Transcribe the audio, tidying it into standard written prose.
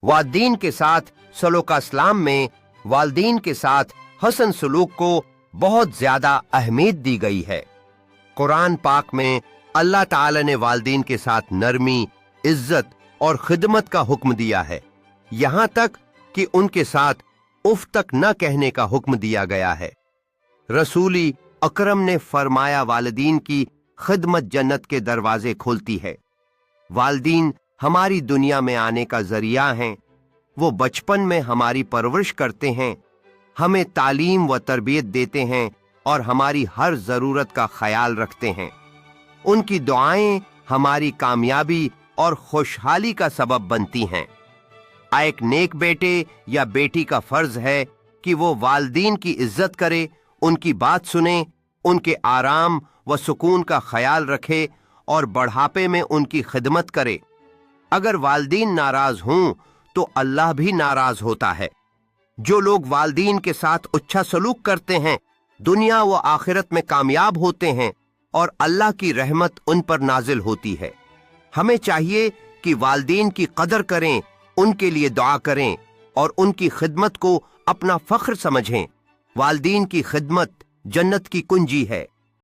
वालिदीन के साथ सलूक इस्लाम में वालिदीन के साथ हसन सलूक को बहुत ज्यादा अहमियत दी गई है। कुरान पाक में अल्लाह ताला ने वालिदीन के साथ नरमी, इज्जत और खिदमत का हुक्म दिया है, यहाँ तक कि उनके साथ उफ तक न कहने का हुक्म दिया गया है। रसूली अकरम ने फरमाया, वालिदीन की खिदमत जन्नत के दरवाजे खोलती है। वालिदीन हमारी दुनिया में आने का जरिया हैं। वो बचपन में हमारी परवरिश करते हैं, हमें तालीम व तरबियत देते हैं और हमारी हर जरूरत का ख्याल रखते हैं। उनकी दुआएं हमारी कामयाबी और खुशहाली का सबब बनती हैं। एक नेक बेटे या बेटी का फर्ज है कि वो वालिदीन की इज्जत करे, उनकी बात सुने, उनके आराम व सुकून का ख्याल रखे और बढ़ापे में उनकी खिदमत करे। अगर वालिदीन नाराज हों तो अल्लाह भी नाराज होता है। जो लोग वालिदीन के साथ अच्छा सलूक करते हैं, दुनिया व आखिरत में कामयाब होते हैं और अल्लाह की रहमत उन पर नाजिल होती है। हमें चाहिए कि वालिदीन की कदर करें, उनके लिए दुआ करें और उनकी खिदमत को अपना फख्र समझें। वालिदीन की खिदमत जन्नत की कुंजी है।